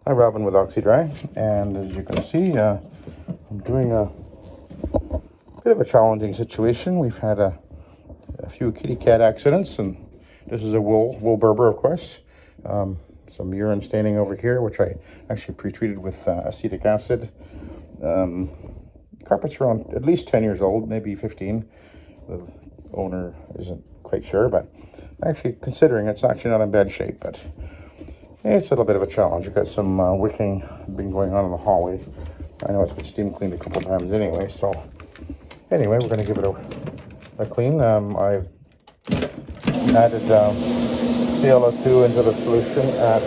Hi, Robin with Oxy-Dry, and as you can see, I'm doing a bit of a challenging situation. We've had a few kitty cat accidents, and this is a wool berber, of course. Some urine staining over here, which I actually pre-treated with acetic acid. Carpet's around at least 10 years old, maybe 15. The owner isn't quite sure, but actually considering it's actually not in bad shape, but it's a little bit of a challenge. You've got some wicking been going on in the hallway. I know it's been steam cleaned a couple times anyway, so anyway, we're going to give it a clean. I've added ClO2 into the solution at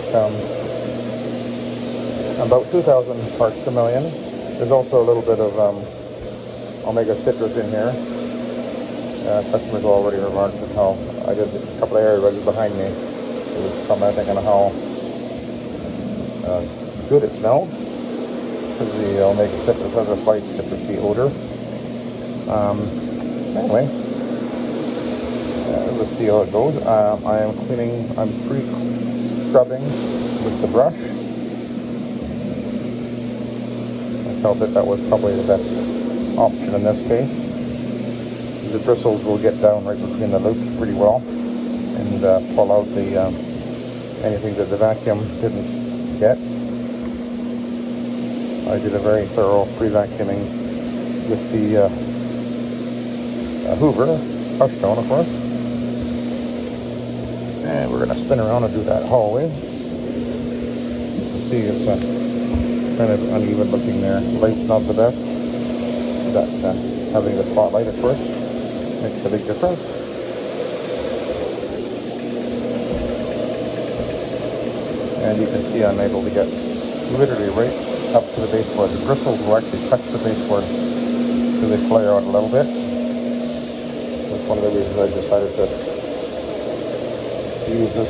about 2,000 parts per million. There's also a little bit of omega citrus in here. Customers already remarked at how I did a couple of area rugs behind me. It was commenting on how good it smelled, because the omega citrus has a slight citrusy odor. Anyway, let's see how it goes. I am cleaning, I'm pre-scrubbing with the brush. I felt that was probably the best option in this case. The bristles will get down right between the loops pretty well and pull out the anything that the vacuum didn't get. I did a very thorough pre-vacuuming with the Hoover, hush tone, of course. And we're going to spin around and do that hallway. You can see it's kind of uneven looking there. The light's not the best. But having the spotlight, of course, makes a big difference. And you can see I'm able to get literally right up to the baseboard. The bristles will actually touch the baseboard so they flare out a little bit. That's one of the reasons I decided to use this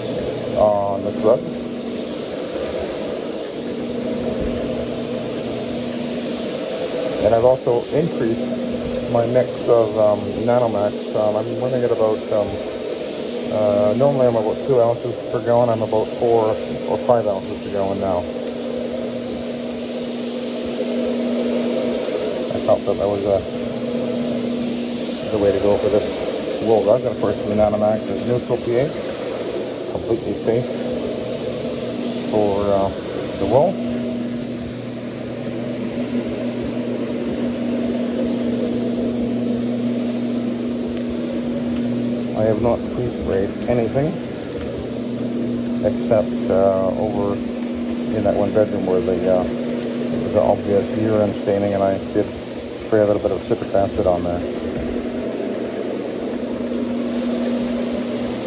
on this rug. And I've also increased my mix of NanoMAAX. I'm running at about, normally I'm about 2 ounces per gallon. I'm about 4 or 5 ounces per gallon now. I felt that was the way to go for this wool rug. And of course the NanoMAAX is neutral pH, completely safe for the wool. I have not pre-sprayed anything except over in that one bedroom where the obvious urine staining, and I did spray a little bit of citric acid on there.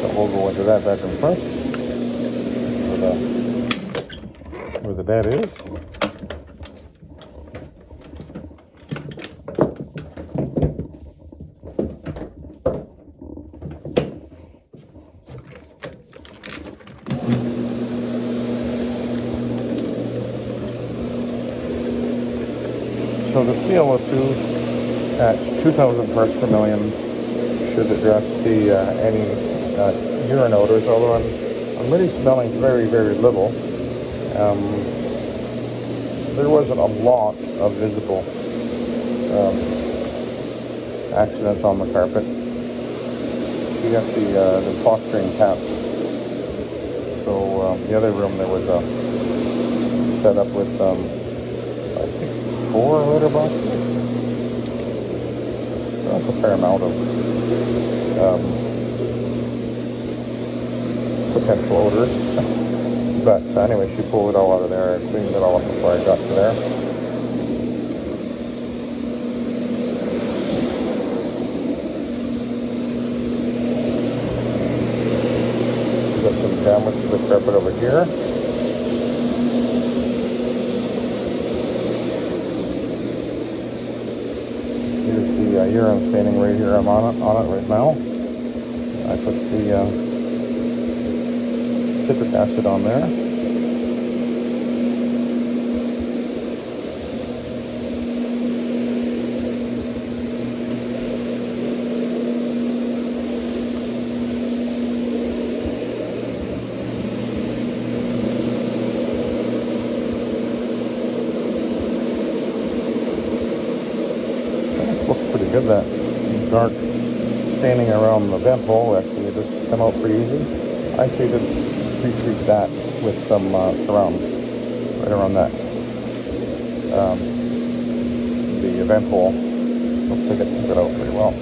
So we'll go into that bedroom first, where the bed is. So the ClO2 at 2,000 parts per million should address the any urine odors, although I'm really smelling very, very little. There wasn't a lot of visible accidents on the carpet. We got the fostering cats. So the other room there was a setup with I think 4 litter boxes. That's a fair amount of potential odors. But anyway, she pulled it all out of there. I cleaned it all up before I got to there. We've got some damage to the carpet over here. The urine staining right here. I'm on it right now. I put the citric acid on there. good. That dark staining around the vent hole actually it just come out pretty easy. I actually did pre-treat that with some surround right around that the vent hole. Looks like it took it out pretty well.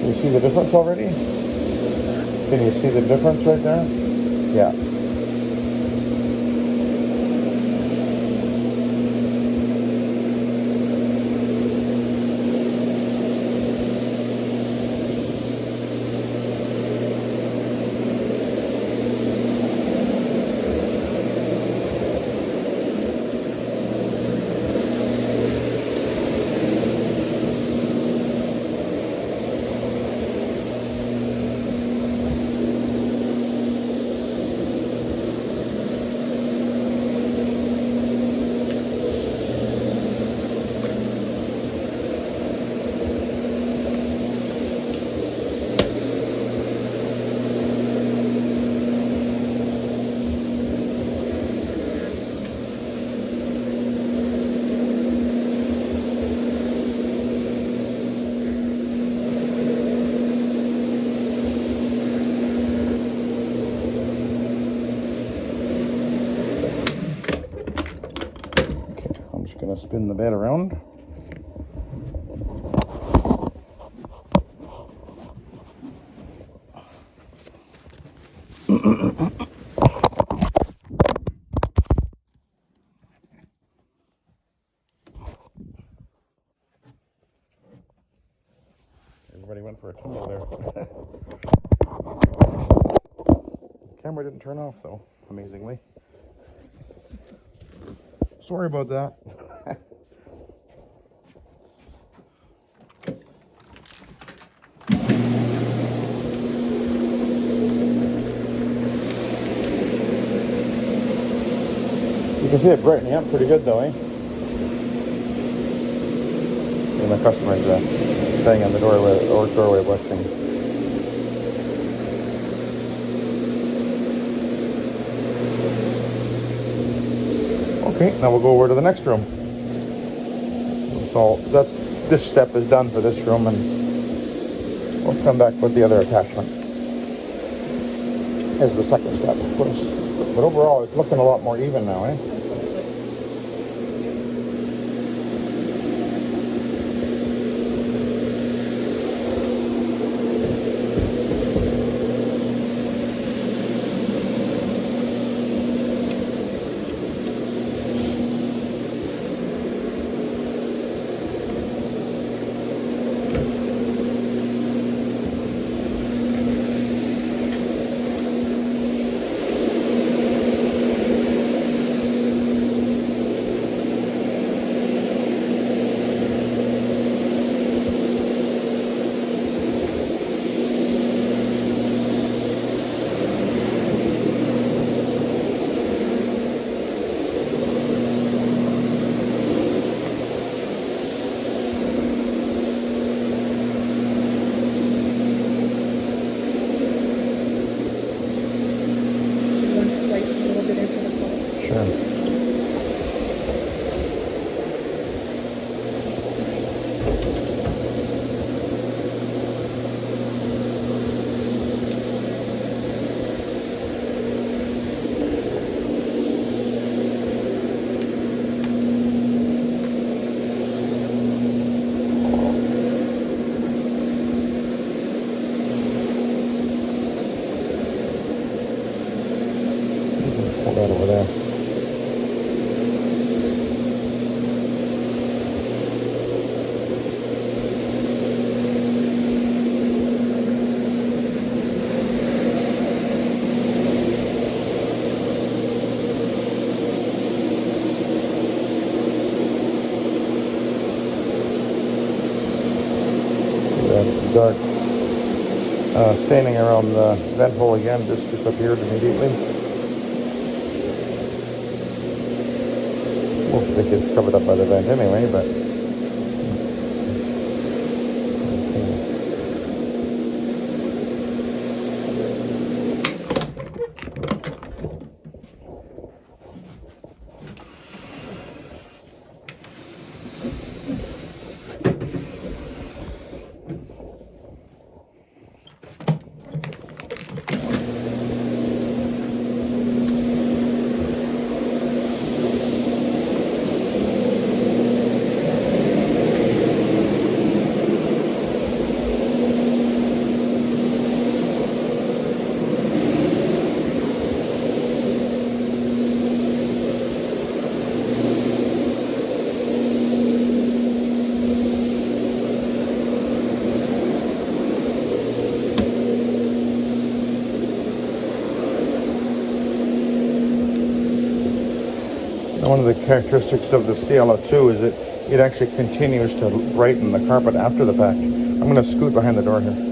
You see the difference already? Can you see the difference right there? Yeah. Going to spin the bed around. Everybody went for a tumble there. Camera didn't turn off though, amazingly. Sorry about that. You can see it brightening up pretty good though, eh? And my customer's staying on the doorway watching. Okay, now we'll go over to the next room. So this step is done for this room, and we'll come back with the other attachment as the second step, of course. But overall, it's looking a lot more even now, eh? Pull that over there. dark. Staining around the vent hole again just disappeared immediately. Most of it gets covered up by the vent anyway, but one of the characteristics of the CLO2 is that it actually continues to brighten the carpet after the fact. I'm going to scoot behind the door here.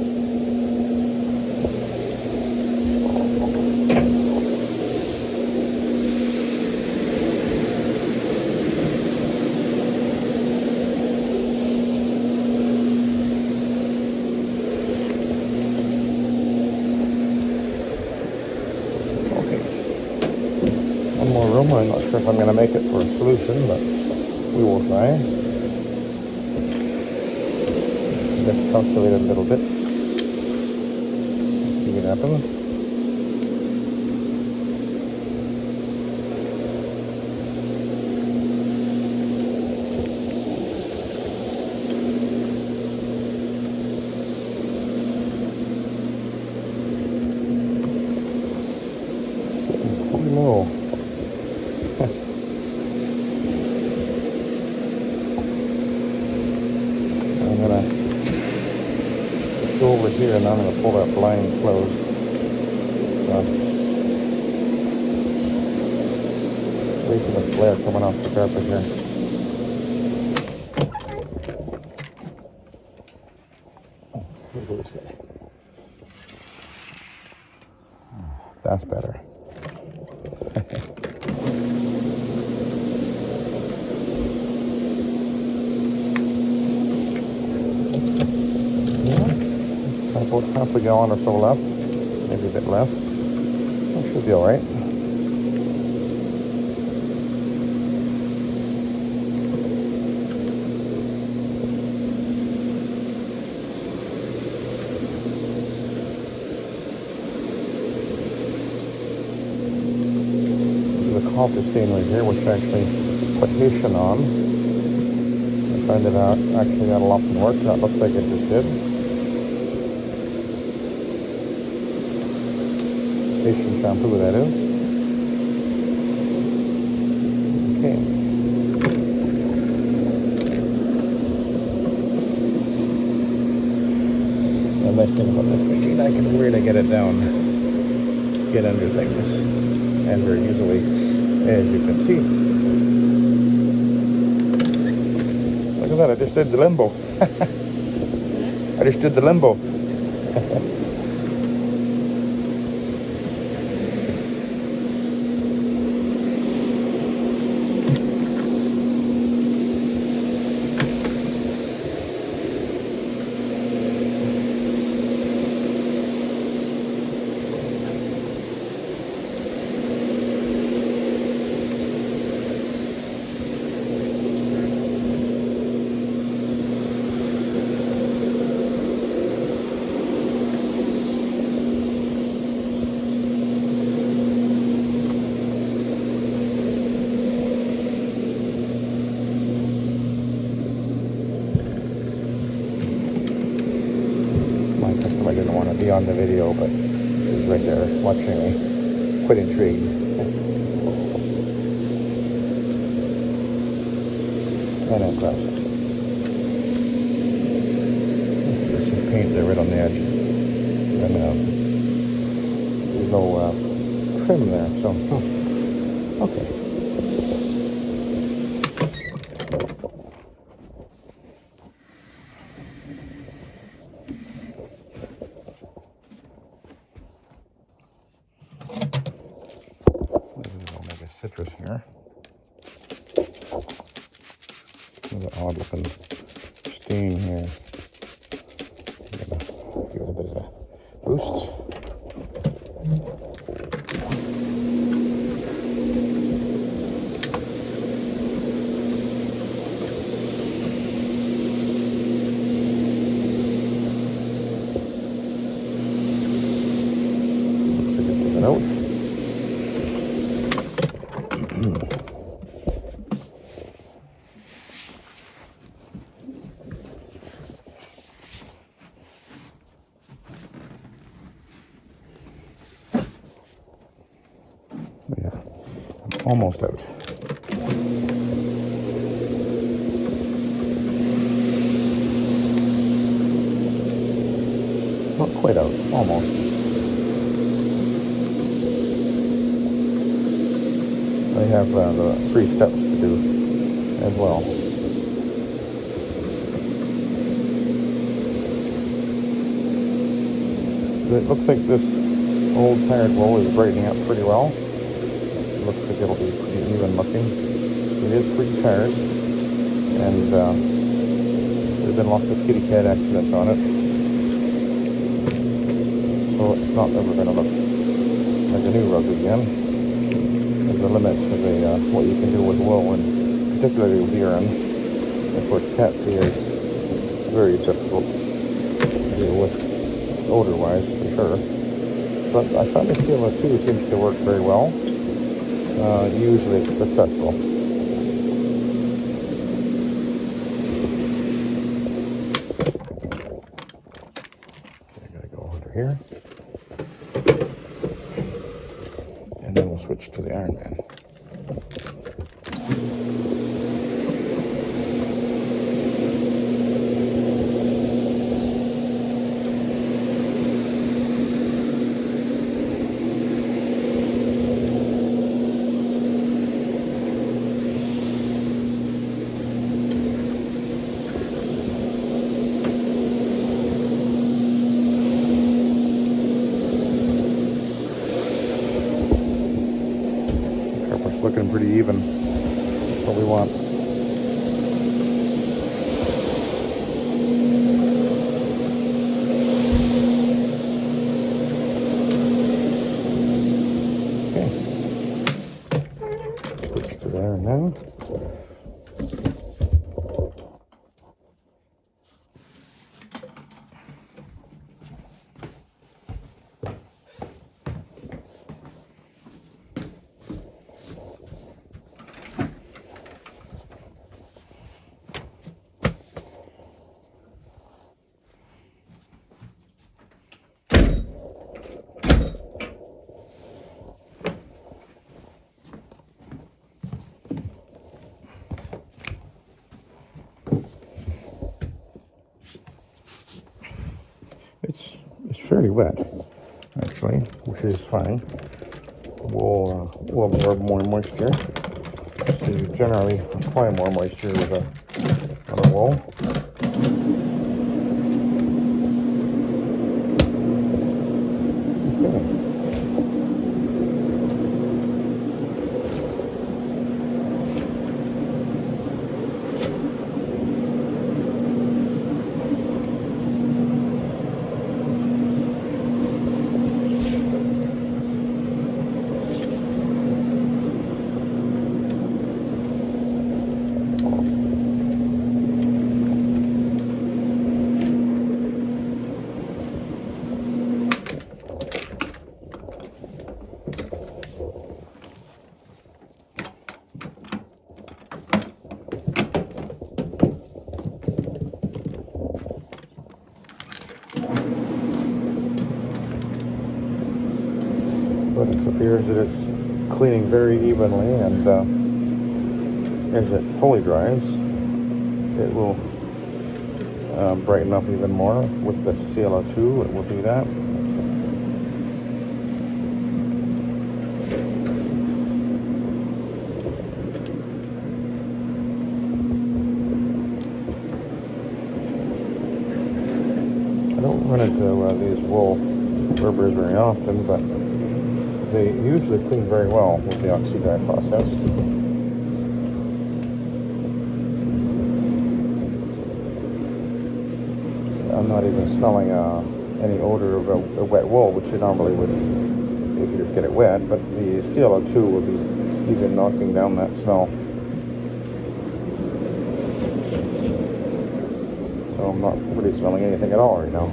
More room. I'm not sure if I'm going to make it for a solution, but we will try. Just calculate it a little bit. See what happens. Pretty low. I'm going to go over here and I'm going to pull that blind closed. Way too much glare coming off the carpet here. We'll go this way. That's better. About half a gallon or so left, maybe a bit less. That should be all right. There's a coffee stain right here, which I actually put Haitian on. I find it out actually that'll often work. That looks like it just did. Haitian shampoo, that is. Okay. The nice thing about this machine, I can really get it down, get under things, and very easily, as you can see. Look at that, I just did the limbo. I just did the limbo. I didn't want to be on the video, but she's right there watching me. Quite intrigued. And impressed. There's some paint there right on the edge. And there's no trim there, so okay. citrus here. An odd looking stain here. I'm gonna give it a bit of a boost. Out. Yeah, I'm almost out. Not quite out, almost. I have the 3 steps to do as well. It looks like this old tired wool is brightening up pretty well. It looks like it'll be pretty even looking. It is pretty tired, and there's been lots of kitty cat accidents on it. So it's not ever going to look like a new rug again. The limits of what you can do with wool, and particularly with urine. Of course, cat pee is very difficult to deal with odor-wise, for sure. But I find the CO2 seems to work very well. Usually it's successful. So I gotta go under here. And then we'll switch to the Ironman. Looking pretty even. That's what we want. Okay. Switch to there now. It's fairly wet, actually, which is fine. We'll absorb more moisture. So you generally apply more moisture with a wool. Okay. But it appears that it's cleaning very evenly, and as it fully dries, it will brighten up even more. With the CO2, it will do that. I don't run into these wool berbers very often, but they usually clean very well with the Oxy-Dry process. I'm not even smelling any odor of a wet wool, which you normally would if you just get it wet, but the ClO2 will be even knocking down that smell. So I'm not really smelling anything at all right now.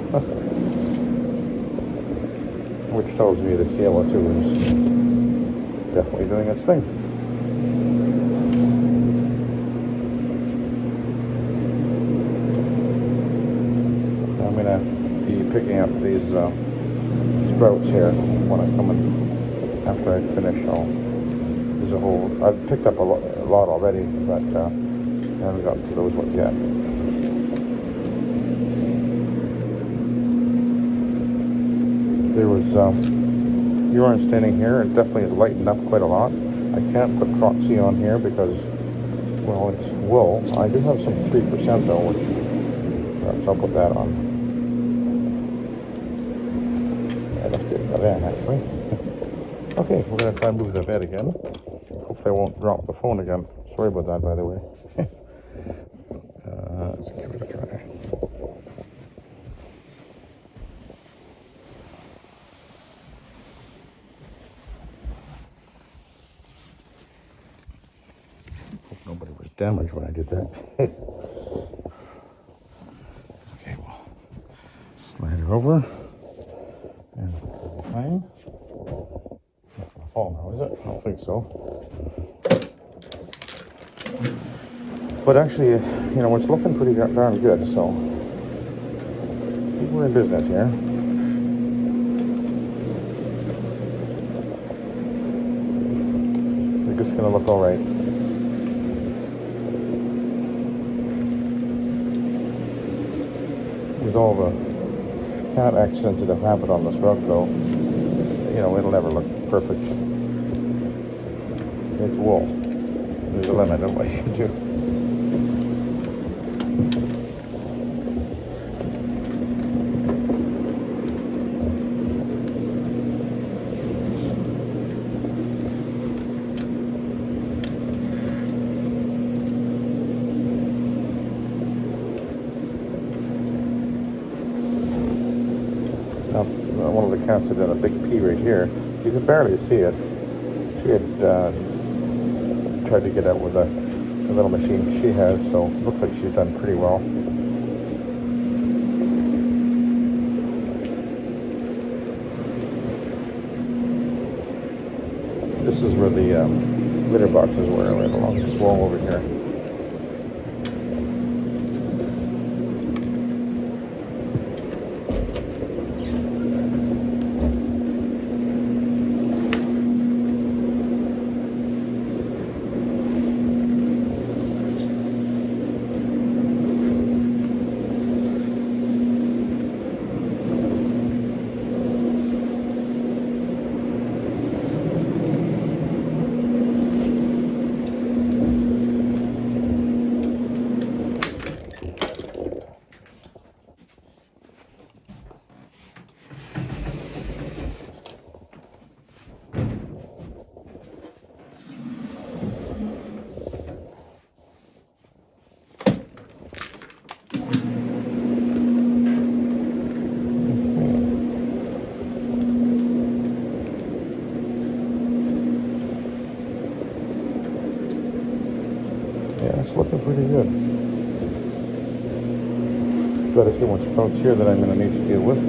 Which tells me the ClO2 is definitely doing its thing. I'm going to be picking up these sprouts here when I come in after I finish. There's a whole, I've picked up a lot already, but I haven't gotten to those ones yet. There was urine standing here. It definitely has lightened up quite a lot. I can't put proxy on here because, well, it's wool. I do have some 3% though, which perhaps I'll put that on. I left it in the van actually. Okay, we're going to try and move the bed again. Hopefully I won't drop the phone again. Sorry about that, by the way. Let's give it a try. Hope nobody was damaged when I did that. Okay, well, slide her over. And fine. Not gonna fall now, is it? I don't think so. But actually, you know, it's looking pretty darn good, so we're in business here. I think it's gonna look all right. With all the cat accidents that have happened on this rug, though, you know, it'll never look perfect. It's wool. There's a limit of what you can do. One of the cats had done a big pee right here. You can barely see it. She had tried to get out with a little machine she has, so it looks like she's done pretty well. This is where the litter boxes were, right along this wall over here. Yeah, it's looking pretty good. Got a few more sprouts here that I'm going to need to deal with.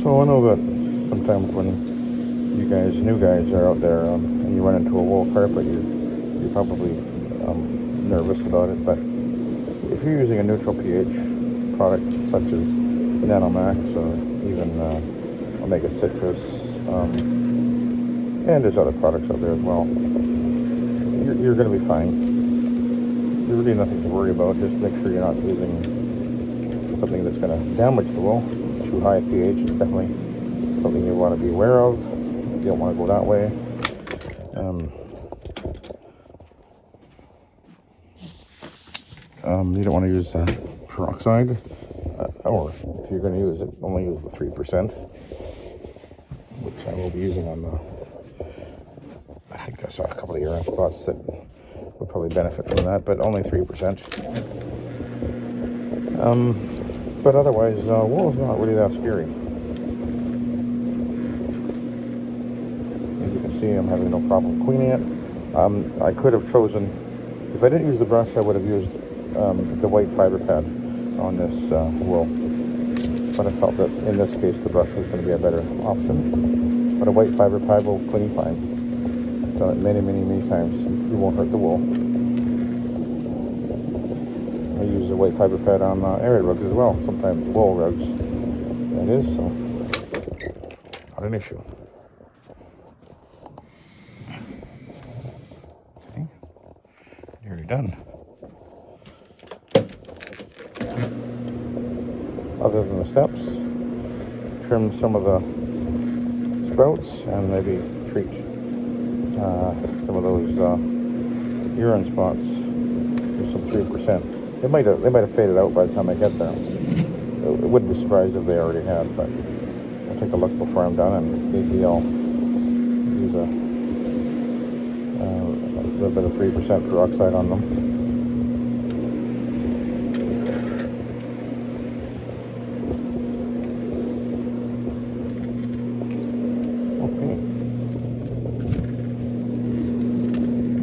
So I know that sometimes when you guys, new guys, are out there and you run into a wool carpet, you're probably nervous about it. But if you're using a neutral pH product such as NanoMAAX or even Omega Citrus, and there's other products out there as well, you're going to be fine. There's really nothing to worry about. Just make sure you're not using something that's going to damage the wool. Too high pH is definitely something you want to be aware of. You don't want to go that way. You don't want to use peroxide, or if you're going to use it, only use the 3%, which I will be using on the, I think I saw a couple of urine spots that would probably benefit from that, but only 3%. But otherwise, wool is not really that scary. As you can see, I'm having no problem cleaning it. I could have chosen, if I didn't use the brush, I would have used the white fiber pad on this wool. But I felt that in this case, the brush was going to be a better option. But a white fiber pad will clean fine. Done it many, many, many times. You won't hurt the wool. I use a white fiber pad on area rugs as well. Sometimes wool rugs. That is, so not an issue. Okay, nearly done. Other than the steps, trim some of the sprouts and maybe treat some of those urine spots with some 3%. They might have faded out by the time I get there. I wouldn't be surprised if they already had, but I'll take a look before I'm done, and if need be, I'll use a little bit of 3% peroxide on them. Okay.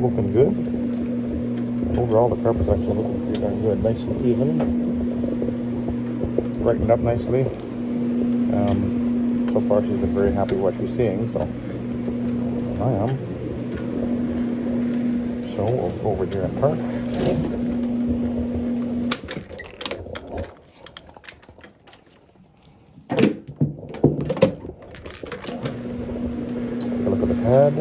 Looking good. Overall, the carpet's actually looking pretty darn good. Nice and even. Brightened up nicely. So far, she's been very happy with what she's seeing, so I am. So we'll go over here and park. Take a look at the pad.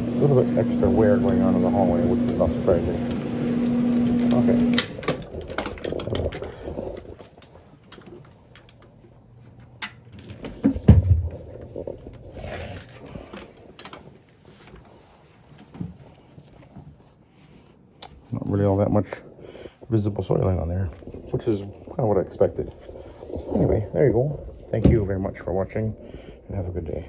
A little bit extra wear going on in the hallway, which is not surprising. Okay. Not really all that much visible soil line on there, which is kind of what I expected. Anyway, there you go. Thank you very much for watching, and have a good day.